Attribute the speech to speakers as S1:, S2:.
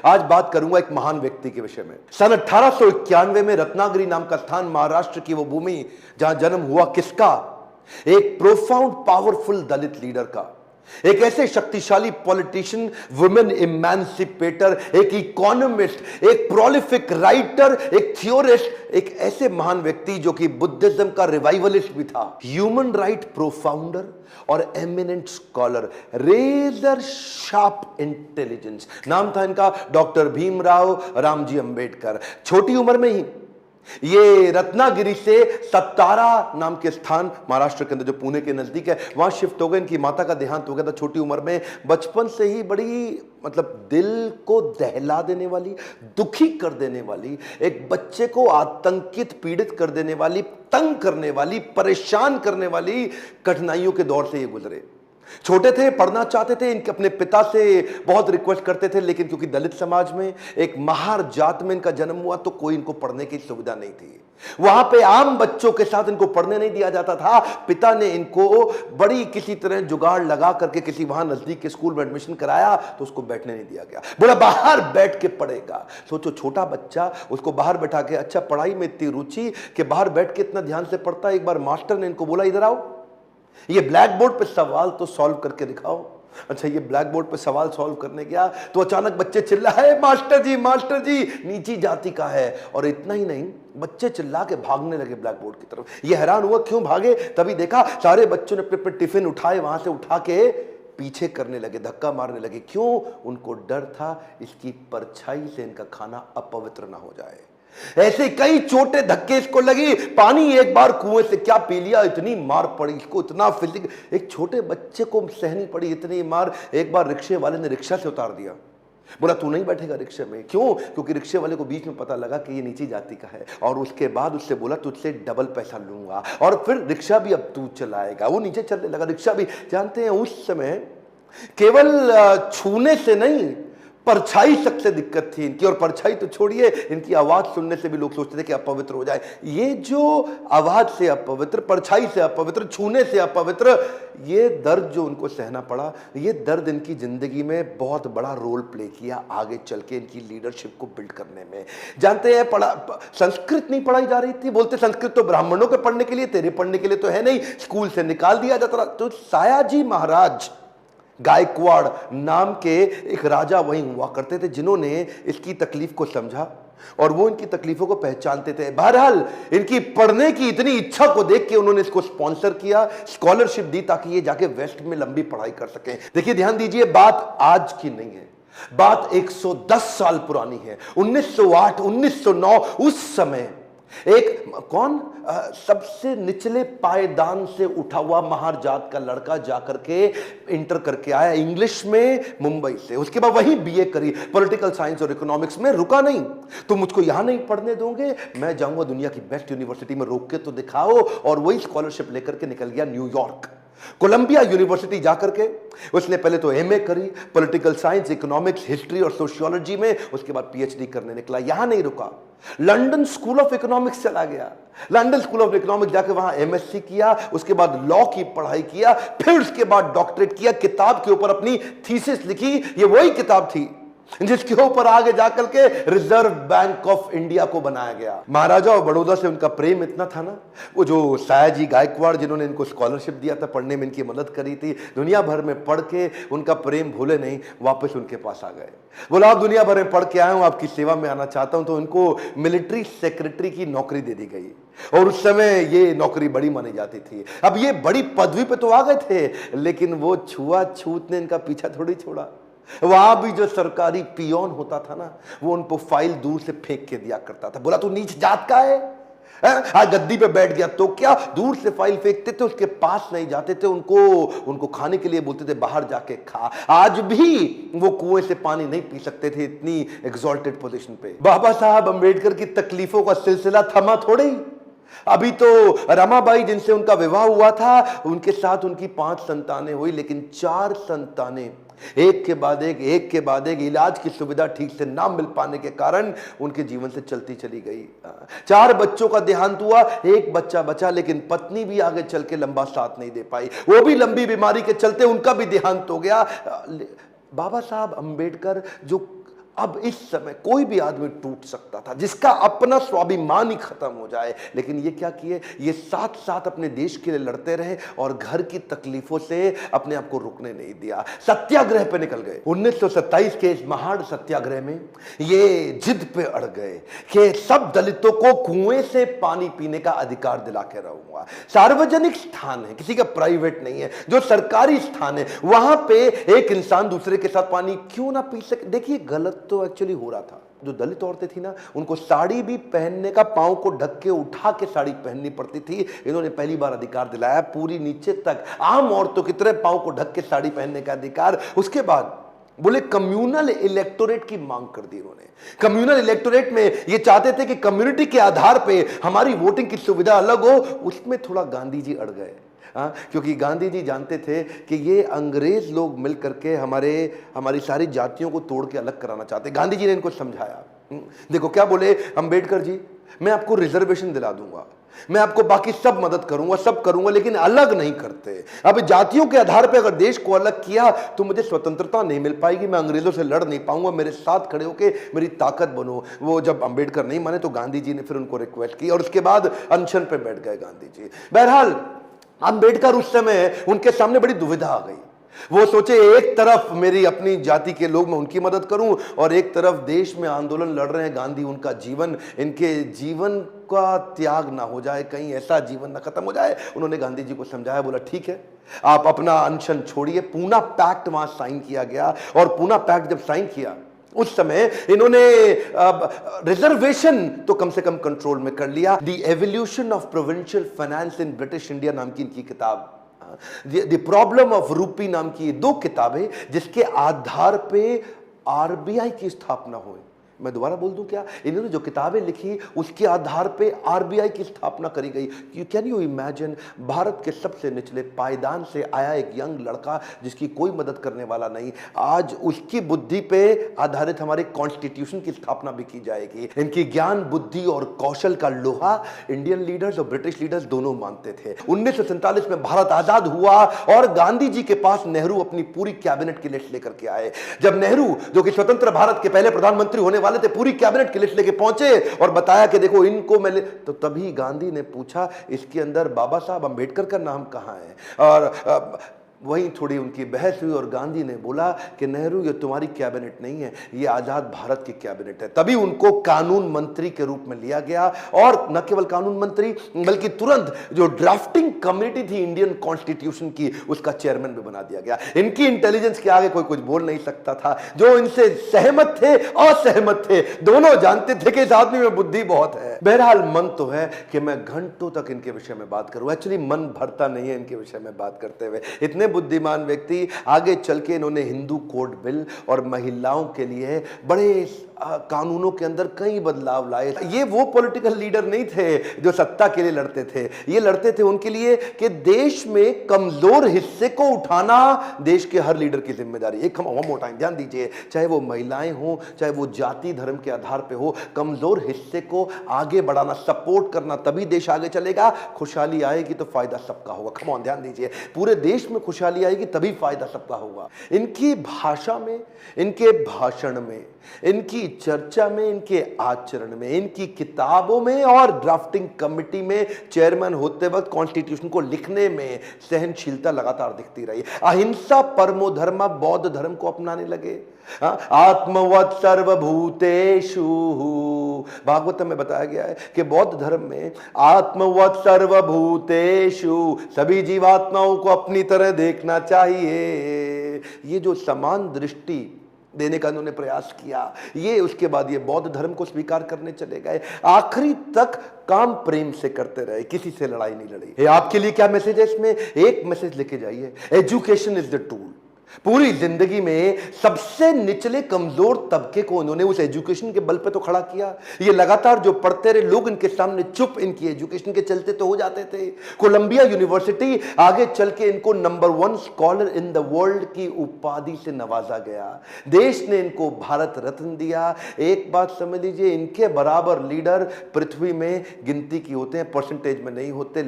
S1: आज बात करूंगा एक महान व्यक्ति के विषय में। सन 1891 में रत्नागिरी नाम का स्थान, महाराष्ट्र की वो भूमि जहां जन्म हुआ किसका? एक प्रोफाउंड पावरफुल दलित लीडर का, एक ऐसे शक्तिशाली पॉलिटिशियन, वुमेन इमेंसिपेटर, एक इकोनॉमिस्ट, एक प्रोलिफिक राइटर, एक थियोरिस्ट, एक ऐसे महान व्यक्ति जो कि बुद्धिज्म का रिवाइवलिस्ट भी था, ह्यूमन राइट प्रोफाउंडर और eminent scholar, razor sharp intelligence. नाम था इनका डॉक्टर भीमराव रामजी अंबेडकर। छोटी उम्र में ही ये रत्नागिरी से सत्तारा नाम के स्थान, महाराष्ट्र के अंदर जो पुणे के नजदीक है, वहां शिफ्ट हो गए। इनकी माता का देहांत हो गया था छोटी उम्र में। बचपन से ही बड़ी दिल को दहला देने वाली, दुखी कर देने वाली, एक बच्चे को आतंकित, पीड़ित कर देने वाली, तंग करने वाली, परेशान करने वाली कठिनाइयों के दौर से ये गुजरे। छोटे थे, पढ़ना चाहते थे, इनके अपने पिता से बहुत रिक्वेस्ट करते थे, लेकिन क्योंकि दलित समाज में, एक महार जात में इनका जन्म हुआ, तो कोई इनको पढ़ने की सुविधा नहीं थी। वहां पे आम बच्चों के साथ इनको पढ़ने नहीं दिया जाता था। पिता ने इनको बड़ी किसी तरह जुगाड़ लगा करके किसी वहां नजदीक के स्कूल में एडमिशन कराया, तो उसको बैठने नहीं दिया गया। बोला बाहर बैठ के पढ़ेगा। सोचो, छोटा बच्चा, उसको बाहर बैठा के, अच्छा पढ़ाई में इतनी रुचि कि बाहर बैठ के इतना ध्यान से पढ़ता। एक बार मास्टर ने इनको बोला, इधर आओ, ये ब्लैक बोर्ड पे सवाल तो सॉल्व करके दिखाओ। अच्छा, ये ब्लैक बोर्ड पे सवाल सॉल्व करने गया तो अचानक बच्चे चिल्लाए, मास्टर जी नीची जाति का है। और इतना ही नहीं, बच्चे चिल्ला के भागने लगे ब्लैक बोर्ड की तरफ। ये हैरान हुआ क्यों भागे, तभी देखा सारे बच्चों ने अपने अपने टिफिन उठाए, वहां से उठा के पीछे करने लगे, धक्का मारने लगे। क्यों? उनको डर था इसकी परछाई से इनका खाना अपवित्र ना हो जाए। ऐसे कई छोटे धक्के इसको लगी। पानी एक बार कुएं से क्या पी लिया, इतनी मार पड़ी इसको, इतना फिजिक, एक छोटे बच्चे को सहनी पड़ी इतनी मार। एक बार रिक्शे वाले ने रिक्शा से उतार दिया, बोला तू नहीं बैठेगा रिक्शे में। क्यों? क्योंकि रिक्शे वाले को बीच में पता लगा कि ये नीची जाति का है। और उसके बाद उससे बोला तुझसे डबल पैसा लूंगा, और फिर रिक्शा भी अब तू चलाएगा। वो नीचे चलने लगा, रिक्शा भी। जानते हैं उस समय केवल छूने से नहीं, परछाई सबसे दिक्कत थी इनकी। और परछाई तो छोड़िए, इनकी आवाज सुनने से भी लोग सोचते थे कि अपवित्र हो जाए। ये जो आवाज से अपवित्र, परछाई से अपवित्र, छूने से अपवित्र, ये दर्द जो उनको सहना पड़ा, ये दर्द इनकी जिंदगी में बहुत बड़ा रोल प्ले किया आगे चल के इनकी लीडरशिप को बिल्ड करने में। जानते हैं, संस्कृत नहीं पढ़ाई जा रही थी। बोलते संस्कृत तो ब्राह्मणों के पढ़ने के लिए, तेरे पढ़ने के लिए तो है नहीं, स्कूल से निकाल दिया जाता। तो सायाजी महाराज गायकवाड़ नाम के एक राजा वहीं हुआ करते थे, जिन्होंने इसकी तकलीफ को समझा और वो इनकी तकलीफों को पहचानते थे। बहरहाल इनकी पढ़ने की इतनी इच्छा को देख के उन्होंने इसको स्पॉन्सर किया, स्कॉलरशिप दी, ताकि ये जाके वेस्ट में लंबी पढ़ाई कर सकें। देखिए, ध्यान दीजिए, बात आज की नहीं है, बात 110 साल पुरानी है। 1908, 1909, उस समय एक सबसे निचले पायदान से उठा हुआ महार जात का लड़का जाकर के इंटर करके आया इंग्लिश में मुंबई से। उसके बाद वही बीए करी, पॉलिटिकल साइंस और इकोनॉमिक्स में। रुका नहीं, तुम मुझको यहां नहीं पढ़ने दोगे, मैं जाऊंगा दुनिया की बेस्ट यूनिवर्सिटी में, रोक के तो दिखाओ। और वही स्कॉलरशिप लेकर के निकल गया न्यूयॉर्क, कोलंबिया यूनिवर्सिटी जाकर के उसने पहले तो एमए करी, पॉलिटिकल साइंस, इकोनॉमिक्स, हिस्ट्री और सोशियोलॉजी में। उसके बाद पीएचडी करने निकला। यहां नहीं रुका, लंदन स्कूल ऑफ इकोनॉमिक्स चला गया। लंदन स्कूल ऑफ इकोनॉमिक्स जाके वहां एमएससी किया, उसके बाद लॉ की पढ़ाई किया, फिर उसके बाद डॉक्टरेट किया, किताब के ऊपर अपनी थीसिस लिखी। ये वही किताब थी जिसके ऊपर आगे जाकर के रिजर्व बैंक ऑफ इंडिया को बनाया गया। महाराजा और बड़ौदा से उनका प्रेम इतना था ना, वो जो सायाजी गायकवाड़ जिन्होंने इनको स्कॉलरशिप दिया था, पढ़ने में इनकी मदद करी थी, दुनिया भर में पढ़ के उनका प्रेम भूले नहीं, वापस उनके पास आ गए। बोला आप दुनिया भर में पढ़ के आए हूं, आपकी सेवा में आना चाहता हूं। तो उनको मिलिट्री सेक्रेटरी की नौकरी दे दी गई, और उस समय ये नौकरी बड़ी मानी जाती थी। अब ये बड़ी पदवी पे तो आ गए थे, लेकिन वो छुआछूत ने इनका पीछा थोड़ी छोड़ा। वहां भी जो सरकारी पियोन होता था ना, वो उनको फाइल दूर से फेंक के दिया करता था। बोला तू नीच जात का है, आज गद्दी पे बैठ गया तो क्या, दूर से फाइल फेंकते थे, उसके पास नहीं जाते थे। उनको खाने के लिए बोलते थे बाहर जाके खा। आज भी वो कुएं से पानी नहीं पी सकते थे, इतनी एग्जॉल्टेड पोजीशन पे। बाबा साहब अंबेडकर की तकलीफों का सिलसिला थमा थोड़े ही। अभी तो रमाबाई जिनसे उनका विवाह हुआ था, उनके साथ उनकी 5 संतानें हुई, लेकिन 4 संतानें एक के बाद एक इलाज की सुविधा ठीक से ना मिल पाने के कारण उनके जीवन से चलती चली गई। 4 बच्चों का देहांत हुआ, 1 बच्चा बचा, लेकिन पत्नी भी आगे चल के लंबा साथ नहीं दे पाई। वो भी लंबी बीमारी के चलते उनका भी देहांत हो गया। बाबा साहब अंबेडकर जो अब इस समय कोई भी आदमी टूट सकता था, जिसका अपना स्वाभिमान ही खत्म हो जाए। लेकिन ये क्या किए, ये साथ साथ अपने देश के लिए लड़ते रहे और घर की तकलीफों से अपने आप को रुकने नहीं दिया, सत्याग्रह पे निकल गए। 1927 के इस महान सत्याग्रह में ये जिद पे अड़ गए कि सब दलितों को कुएं से पानी पीने का अधिकार दिला के रहूंगा। सार्वजनिक स्थान है, किसी का प्राइवेट नहीं है, जो सरकारी स्थान है वहां पे एक इंसान दूसरे के साथ पानी क्यों ना पी सके। देखिए गलत तो एक्चुअली हो रहा था। जो दलित औरतें थी ना, उनको साड़ी भी पहनने का, पांव को ढक के उठा के साड़ी पहननी पड़ती थी। इन्होंने पहली बार अधिकार दिलाया, पूरी नीचे तक आम औरतों की तरह पांव को ढक के साड़ी पहनने का अधिकार। उसके बाद बोले कम्युनल इलेक्टोरेट की मांग कर दी इन्होंने। कम्युनल इलेक्टोरेट में ये चाहते थे कि कम्युनिटी के आधार पे हमारी वोटिंग की सुविधा अलग हो। उसमें थोड़ा गांधी जी अड़ गए, क्योंकि गांधी जी जानते थे कि ये अंग्रेज लोग मिल करके हमारी सारी जातियों को तोड़ के अलग कराना चाहते। गांधी जी ने इनको समझाया। देखो क्या बोले अंबेडकर जी, मैं आपको रिजर्वेशन दिला दूंगा, मैं आपको बाकी सब मदद करूंगा, सब करूंगा, लेकिन अलग नहीं करते। अब जातियों के आधार पर अगर देश को अलग किया तो मुझे स्वतंत्रता नहीं मिल पाएगी, मैं अंग्रेजों से लड़ नहीं पाऊंगा, मेरे साथ खड़े होके मेरी ताकत बनो। वो जब अंबेडकर नहीं माने तो गांधी जी ने फिर उनको रिक्वेस्ट की और उसके बाद अनशन पे बैठ गए गांधी जी। बहरहाल अंबेडकर उस समय उनके सामने बड़ी दुविधा आ गई। वो सोचे एक तरफ मेरी अपनी जाति के लोग, मैं उनकी मदद करूं, और एक तरफ देश में आंदोलन लड़ रहे हैं गांधी, उनका जीवन, इनके जीवन का त्याग ना हो जाए, कहीं ऐसा जीवन ना खत्म हो जाए। उन्होंने गांधी जी को समझाया, बोला ठीक है आप अपना अनशन छोड़िए। पूना पैक्ट वहां साइन किया गया और पूना पैक्ट जब साइन किया उस समय इन्होंने रिजर्वेशन तो कम से कम कंट्रोल में कर लिया। The evolution of provincial finance in British India नाम की इनकी किताब, द प्रॉब्लम ऑफ रूपी नाम की 2 किताबें, जिसके आधार पे आरबीआई की स्थापना हुई। मैं दोबारा बोल दूं क्या, इन्होंने जो किताबें लिखी उसके आधार पे आरबीआई की स्थापना करी गई। कैन यू इमेजिन, भारत के सबसे निचले पायदान से आया एक यंग लड़का जिसकी कोई मदद करने वाला नहीं, आज उसकी बुद्धि पे आधारित हमारे कॉन्स्टिट्यूशन की स्थापना भी की जाएगी। इनकी ज्ञान, बुद्धि और कौशल का लोहा इंडियन लीडर्स और ब्रिटिश लीडर्स दोनों मानते थे। 1947 में भारत आजाद हुआ और गांधी जी के पास नेहरू अपनी पूरी कैबिनेट की लिस्ट लेकर के आए। जब नेहरू, जो कि स्वतंत्र भारत के पहले प्रधानमंत्री होने थे, पूरी कैबिनेट की लिस्ट लेके पहुंचे और बताया कि देखो इनको मैं तो तभी गांधी ने पूछा इसके अंदर बाबा साहब अंबेडकर का नाम कहां है, और वहीं थोड़ी उनकी बहस हुई और गांधी ने बोला कि नेहरू ये तुम्हारी कैबिनेट नहीं है, ये आजाद भारत की कैबिनेट है। तभी उनको कानून मंत्री के रूप में लिया गया और न केवल कानून मंत्री बल्कि तुरंत जो ड्राफ्टिंग कमेटी थी इंडियन कॉन्स्टिट्यूशन की, उसका चेयरमैन भी बना दिया गया। इनकी इंटेलिजेंस के आगे कोई कुछ बोल नहीं सकता था। जो इनसे सहमत थे, असहमत थे, दोनों जानते थे कि इस आदमी में बुद्धि बहुत है। बहरहाल मन तो है कि मैं घंटों तक इनके विषय में बात करूं, एक्चुअली मन भरता नहीं है इनके विषय में बात करते हुए। इतने बुद्धिमान व्यक्ति, आगे चल के इन्होंने हिंदू कोड बिल और महिलाओं के लिए बड़े कानूनों के अंदर कई बदलाव लाए। ये वो पॉलिटिकल लीडर नहीं थे जो सत्ता के लिए लड़ते थे, ये लड़ते थे उनके लिए कि देश में कमजोर हिस्से को उठाना देश के हर लीडर की जिम्मेदारी। एक हम मोटा ध्यान दीजिए, चाहे वो महिलाएं हो, चाहे वो जाति धर्म के आधार पे हो, कमजोर हिस्से को आगे बढ़ाना, सपोर्ट करना, तभी देश आगे चलेगा। खुशहाली आएगी तो फायदा सबका होगा। कम ऑन, ध्यान दीजिए, पूरे देश में खुशहाली आएगी तभी फायदा सबका होगा। इनकी भाषा में, इनके भाषण में, इनकी चर्चा में, इनके आचरण में, इनकी किताबों में और ड्राफ्टिंग कमेटी में चेयरमैन होते वक्त कॉन्स्टिट्यूशन को लिखने में सहनशीलता लगातार दिखती रही। अहिंसा परमो धर्म, बौद्ध धर्म को अपनाने लगे। आत्मवत् सर्वभूतेषु, भागवत में बताया गया है कि बौद्ध धर्म में आत्मवत् सर्वभूतेषु, सभी जीवात्माओं को अपनी तरह देखना चाहिए। ये जो समान दृष्टि देने का उन्होंने प्रयास किया, ये उसके बाद ये बौद्ध धर्म को स्वीकार करने चले गए। आखिरी तक काम प्रेम से करते रहे, किसी से लड़ाई नहीं लड़ी। आपके लिए क्या मैसेज है इसमें? एक मैसेज लेके जाइए, एजुकेशन इज द टूल। पूरी जिंदगी में सबसे निचले कमजोर तबके को उन्होंने उस एजुकेशन के बल पे तो खड़ा किया। ये लगातार जो पढ़ते रहे लोग इनके सामने चुप, इनकी एजुकेशन के चलते तो हो जाते थे। कोलंबिया यूनिवर्सिटी आगे चल के इनको number 1 scholar in the world की उपाधि से नवाजा गया। देश ने इनको भारत रत्न दिया। एक बात समझ लीजिए, इनके बराबर लीडर पृथ्वी में गिनती की होते हैं, परसेंटेज में नहीं होते।